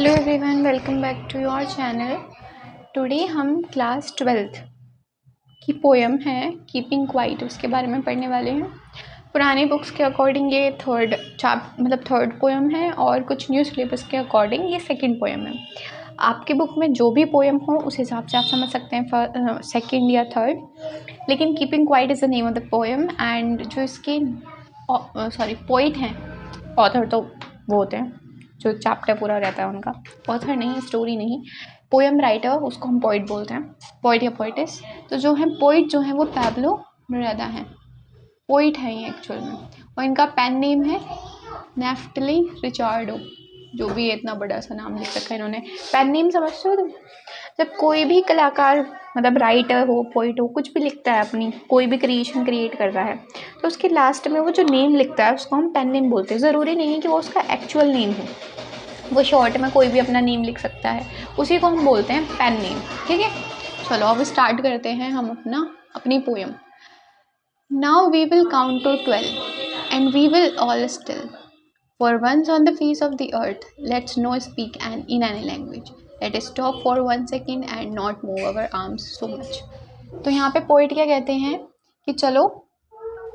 Hello everyone, welcome back to your channel. Today हम class 12th की poem है keeping quiet, उसके बारे में पढ़ने वाले हैं। पुरानी बुक्स के अकॉर्डिंग ये थर्ड पोएम है और कुछ न्यू सिलेबस के अकॉर्डिंग ये सेकंड पोएम है। आपकी बुक में जो भी पोएम हो उस हिसाब से आप समझ सकते हैं सेकंड या थर्ड, लेकिन keeping quiet is the name of the poem. And जो इसके पोइट हैं, ऑथर तो वो होते हैं जो चैप्टर पूरा रहता है उनका, ऑथर नहीं, स्टोरी नहीं, पोएम राइटर, उसको हम पोइट बोलते हैं, पोइट या पोइटिस। तो जो है पोइट जो है वो पैब्लो नेरुदा हैं, पोइट है ये एक्चुअल में, और इनका पेन नेम है नेफ्टली रिचार्डो। जो भी है इतना बड़ा सा नाम लिख रखा है इन्होंने। पेन नेम समझते हो तुम? जब कोई भी कलाकार मतलब राइटर हो, पोइट हो, कुछ भी लिखता है, अपनी कोई भी क्रिएशन क्रिएट कर रहा है, तो उसके लास्ट में वो जो नेम लिखता है उसको हम पेन नेम बोलते हैं। ज़रूरी नहीं है कि वो उसका एक्चुअल नेम हो, वो शॉर्ट में कोई भी अपना नेम लिख सकता है, उसी को हम बोलते हैं पेन नेम। ठीक है, चलो अब स्टार्ट करते हैं हम अपनी poem. Now we will count to 12 and we will all still, for once on the face of the earth, let's no speak in any language. Let us stop for 1 second and not move our arms so much. तो यहाँ पे poet क्या कहते हैं कि चलो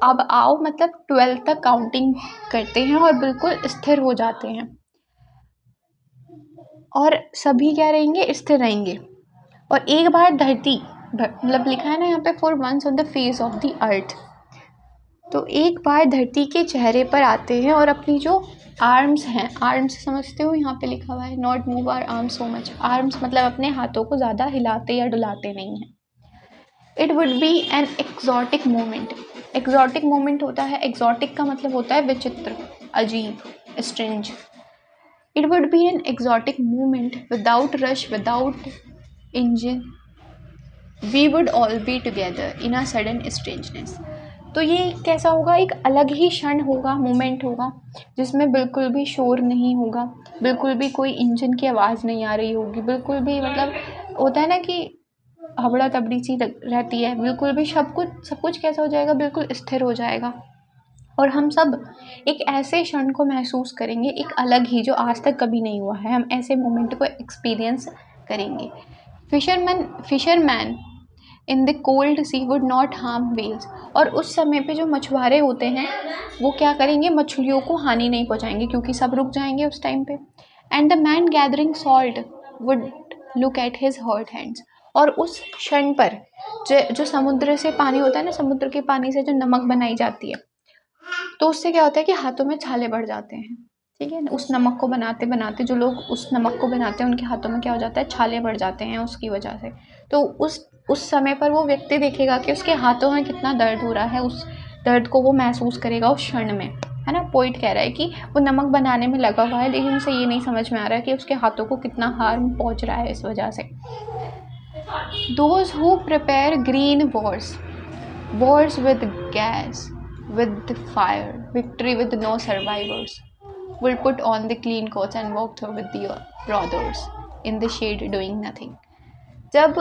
अब आओ, मतलब 12 तक काउंटिंग करते हैं और बिल्कुल स्थिर हो जाते हैं, और सभी क्या रहेंगे, स्थिर रहेंगे। और एक बार धरती, मतलब लिखा है ना यहाँ पे for once on the face of the earth, तो एक बार धरती के चेहरे पर आते हैं और अपनी जो आर्म्स हैं, आर्म्स समझते हो, यहाँ पे लिखा हुआ है not move our arms so much. Arms मतलब अपने हाथों को ज़्यादा हिलाते या डुलाते नहीं हैं। It would be an exotic moment. Exotic moment होता है, एक्सॉटिक का मतलब होता है विचित्र, अजीब, strange. It would be an exotic moment without rush, without engine, we would all be together in a sudden strangeness. तो ये कैसा होगा, एक अलग ही क्षण होगा, मोमेंट होगा, जिसमें बिल्कुल भी शोर नहीं होगा, बिल्कुल भी कोई इंजन की आवाज़ नहीं आ रही होगी, बिल्कुल भी, मतलब होता है ना कि हबड़ा तबड़ी सी रहती है, बिल्कुल भी सब कुछ कैसा हो जाएगा, बिल्कुल स्थिर हो जाएगा। और हम सब एक ऐसे क्षण को महसूस करेंगे, एक अलग ही, जो आज तक कभी नहीं हुआ है, हम ऐसे मोमेंट को एक्सपीरियंस करेंगे। Fisherman in the cold sea would not harm whales. और उस समय पे जो मछुआरे होते हैं वो क्या करेंगे, मछलियों को हानि नहीं पहुंचाएंगे, क्योंकि सब रुक जाएंगे उस टाइम पे। And the man gathering salt would look at his hurt hands. और उस क्षण पर जो समुद्र से पानी होता है ना, समुद्र के पानी से जो नमक बनाई जाती है, तो उससे क्या होता है कि हाथों में छाले बढ़ जाते हैं। ठीक है, उस नमक को बनाते बनाते, जो लोग उस नमक को बनाते हैं उनके हाथों में क्या हो जाता है, छाले बढ़ जाते हैं उसकी वजह से। तो उस समय पर वो व्यक्ति देखेगा कि उसके हाथों में कितना दर्द हो रहा है, उस दर्द को वो महसूस करेगा उस क्षण में, है ना। पोइट कह रहा है कि वो नमक बनाने में लगा हुआ है, लेकिन उसे ये नहीं समझ में आ रहा है कि उसके हाथों को कितना हार्म पहुंच रहा है इस वजह से। Those who prepare green wars with gas, with fire, victory with no survivors, will put on the clean coats and walk through with the brothers in the shade doing nothing. जब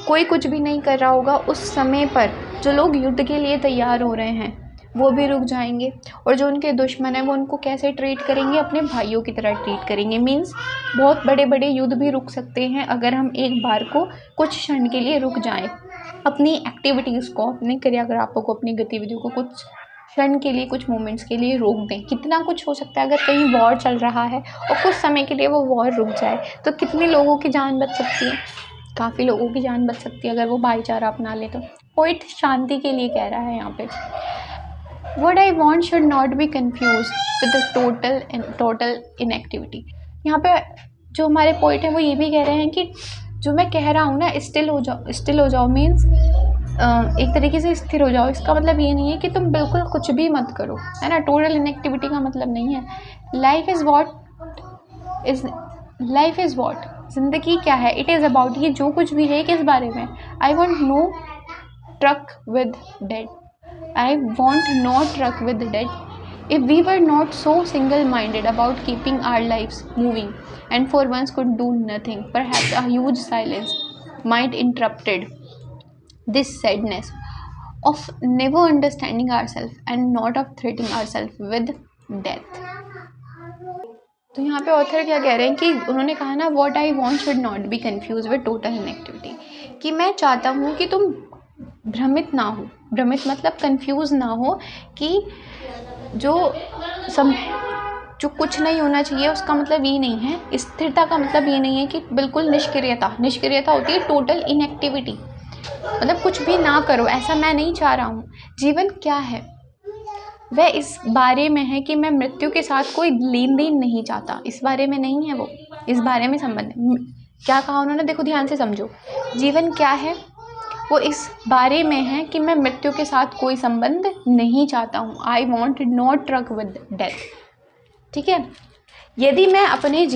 कोई कुछ भी नहीं कर रहा होगा, उस समय पर जो लोग युद्ध के लिए तैयार हो रहे हैं वो भी रुक जाएंगे, और जो उनके दुश्मन हैं वो उनको कैसे ट्रीट करेंगे, अपने भाइयों की तरह ट्रीट करेंगे। मीन्स बहुत बड़े बड़े युद्ध भी रुक सकते हैं अगर हम एक बार को कुछ क्षण के लिए रुक जाएं, अपनी एक्टिविटीज़ को, अपने क्रियाकलापों को, अपनी गतिविधियों को कुछ क्षण के लिए, कुछ मोमेंट्स के लिए रोक दें। कितना कुछ हो सकता है, अगर कहीं वॉर चल रहा है और कुछ समय के लिए वो वॉर रुक जाए तो कितने लोगों की जान बच सकती है, काफ़ी लोगों की जान बच सकती है अगर वो भाईचारा अपना ले तो। पोइट शांति के लिए कह रहा है यहाँ पे। What I want should not be confused with the total inactivity. यहाँ पे जो हमारे पोइट हैं वो ये भी कह रहे हैं कि जो मैं कह रहा हूँ ना, स्टिल हो जाओ मीन्स एक तरीके से स्थिर हो जाओ, इसका मतलब ये नहीं है कि तुम बिल्कुल कुछ भी मत करो, है ना। टोटल इनएक्टिविटी का मतलब नहीं है। लाइफ इज़ वॉट, जिंदगी क्या है, इट इज़ अबाउट, ये जो कुछ भी है किस बारे में। I want no truck with dead, I want not truck with the dead. If we were not so single-minded about keeping our lives moving and for once could do nothing, perhaps a huge silence might interrupted this sadness of never understanding ourselves and not of threatening ourselves with death. तो यहाँ पे author क्या कह रहे हैं कि उन्होंने कहा ना, what I want should not be confuse with total inactivity, कि मैं चाहता हूँ कि तुम भ्रमित ना हो, भ्रमित मतलब कंफ्यूज ना हो कि जो कुछ नहीं होना चाहिए उसका मतलब ये नहीं है, स्थिरता का मतलब ये नहीं है कि बिल्कुल निष्क्रियता होती है टोटल इनएक्टिविटी, मतलब कुछ भी ना करो, ऐसा मैं नहीं चाह रहा हूँ। जीवन क्या है वह इस बारे में है कि मैं मृत्यु के साथ कोई लेन देन नहीं चाहता, इस बारे में नहीं है वो, इस बारे में संबंध क्या कहा उन्होंने, देखो ध्यान से समझो। जीवन क्या है, वो इस बारे में है कि मैं मृत्यु के साथ कोई संबंध नहीं चाहता हूँ। I want not truck with death. ठीक है, यदि मैं अपने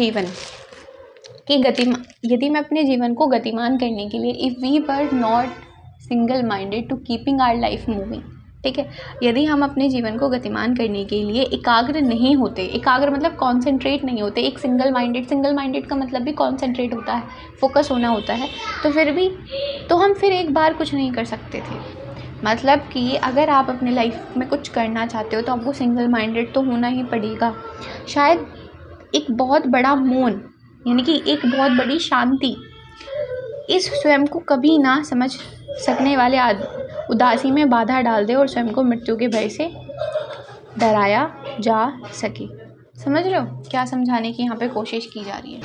जीवन को गतिमान करने के लिए, if we were not single minded to keeping our life moving, ठीक है, यदि हम अपने जीवन को गतिमान करने के लिए एकाग्र नहीं होते, एकाग्र मतलब कॉन्सेंट्रेट नहीं होते, एक सिंगल माइंडेड का मतलब भी कॉन्सेंट्रेट होता है, फोकस होना होता है, तो हम फिर एक बार कुछ नहीं कर सकते थे। मतलब कि अगर आप अपने लाइफ में कुछ करना चाहते हो तो आपको सिंगल माइंडेड तो होना ही पड़ेगा। शायद एक बहुत बड़ा मौन, यानी कि एक बहुत बड़ी शांति इस स्वयं को कभी ना समझ सकने वाले उदासी में बाधा डाल दे और स्वयं को मृत्यु के भय से डराया जा सके। समझ रहे हो क्या समझाने की यहाँ पे कोशिश की जा रही है।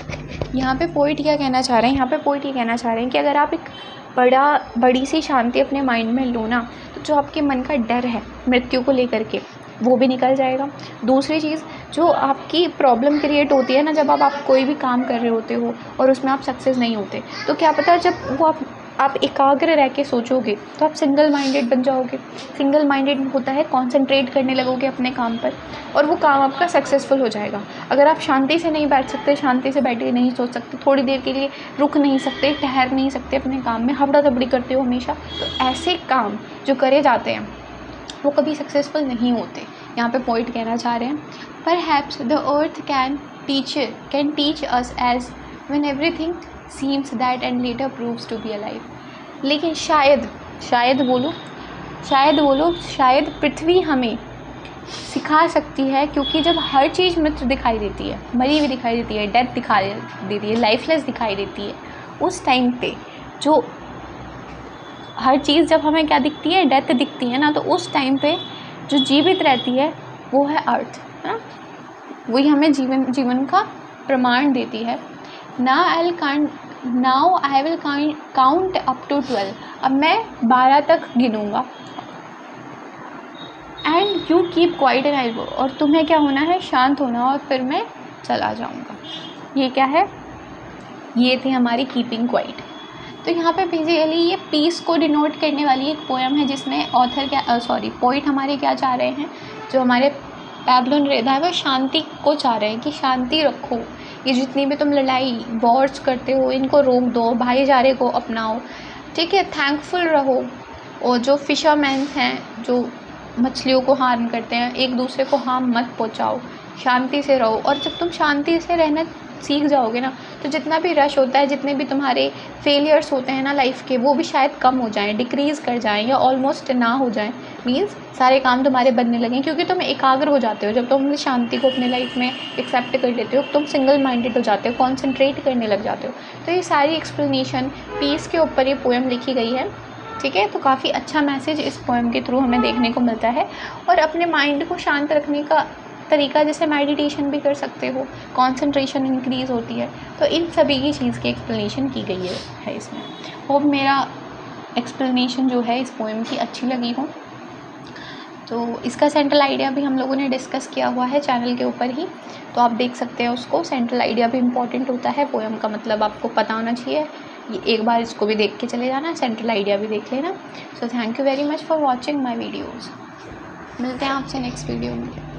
यहाँ पे पोइट क्या कहना चाह रहे हैं, यहाँ पे पोइट ये कहना चाह रहे हैं कि अगर आप एक बड़ी सी शांति अपने माइंड में लो ना, तो जो आपके मन का डर है मृत्यु को लेकर के वो भी निकल जाएगा। दूसरी चीज़, जो आपकी प्रॉब्लम क्रिएट होती है ना, जब आप कोई भी काम कर रहे होते हो और उसमें आप सक्सेस नहीं होते, तो क्या पता जब वो आप एकाग्र रह के सोचोगे तो आप सिंगल माइंडेड बन जाओगे। सिंगल माइंडेड होता है कॉन्सेंट्रेट करने लगोगे अपने काम पर और वो काम आपका सक्सेसफुल हो जाएगा। अगर आप शांति से नहीं बैठ सकते, शांति से बैठ के नहीं सोच सकते, थोड़ी देर के लिए रुक नहीं सकते, ठहर नहीं सकते अपने काम में, हबड़ा दबड़ी करते हो हमेशा, तो ऐसे काम जो करे जाते हैं वो कभी सक्सेसफुल नहीं होते। यहाँ पे पॉइंट कहना चाह रहे हैं, perhaps the earth can teach us as when everything seems that and later proves to be alive. लेकिन शायद पृथ्वी हमें सिखा सकती है, क्योंकि जब हर चीज़ मृत दिखाई देती है, मरी हुई दिखाई देती है, डेथ दिखाई देती है, लाइफलेस दिखाई देती है, उस टाइम पे जो हर चीज़ जब हमें क्या दिखती है, डेथ दिखती है ना, तो उस टाइम पे जो जीवित रहती है वो है अर्थ, है ना, वही हमें जीवन का प्रमाण देती है। Now I will count up to 12। अब मैं 12 तक गिनूँगा। And you keep quiet and I go, और तुम्हें क्या होना है, शांत होना, और फिर मैं चला जाऊँगा। ये क्या है, ये थी हमारी कीपिंग क्वाइट। तो यहाँ पे बेसिकली ये पीस को डिनोट करने वाली एक पोएम है, जिसमें पोइट हमारे क्या चाह रहे हैं, जो हमारे पैब्लो नेरुदा है, वो शांति को चाह रहे हैं कि शांति रखो, ये जितनी भी तुम लड़ाई वॉर्स करते हो इनको रोक दो, भाईचारे को अपनाओ, ठीक है, थैंकफुल रहो, और जो फिशरमैन हैं जो मछलियों को हार्म करते हैं, एक दूसरे को हार्म मत पहुँचाओ, शांति से रहो। और जब तुम शांति से रहना सीख जाओगे ना, तो जितना भी रश होता है, जितने भी तुम्हारे फेलियर्स होते हैं ना लाइफ के, वो भी शायद कम हो जाएं, डिक्रीज़ कर जाएं, या ऑलमोस्ट ना हो जाएं। मीन्स सारे काम तुम्हारे बनने लगें, क्योंकि तुम एकाग्र हो जाते हो। जब तुम शांति को अपने लाइफ में एक्सेप्ट कर लेते हो, तुम सिंगल माइंडेड हो जाते हो, कॉन्सेंट्रेट करने लग जाते हो। तो ये सारी एक्सप्लेनेशन पीस के ऊपर ये पोएम लिखी गई है, ठीक है। तो काफ़ी अच्छा मैसेज इस पोएम के थ्रू हमें देखने को मिलता है। और अपने माइंड को शांत रखने का तरीका, जैसे मेडिटेशन भी कर सकते हो, कंसंट्रेशन इंक्रीज़ होती है। तो इन सभी की चीज़ की एक्सप्लेनेशन की गई है इसमें। होप मेरा एक्सप्लेनेशन जो है इस पोएम की अच्छी लगी हो। तो इसका सेंट्रल आइडिया भी हम लोगों ने डिस्कस किया हुआ है चैनल के ऊपर ही, तो आप देख सकते हैं उसको। सेंट्रल आइडिया भी इम्पॉर्टेंट होता है, पोएम का मतलब आपको पता होना चाहिए। ये एक बार इसको भी देख के चले जाना, सेंट्रल आइडिया भी देख लेना। So thank you very much for watching my videos. मिलते हैं आपसे नेक्स्ट वीडियो में।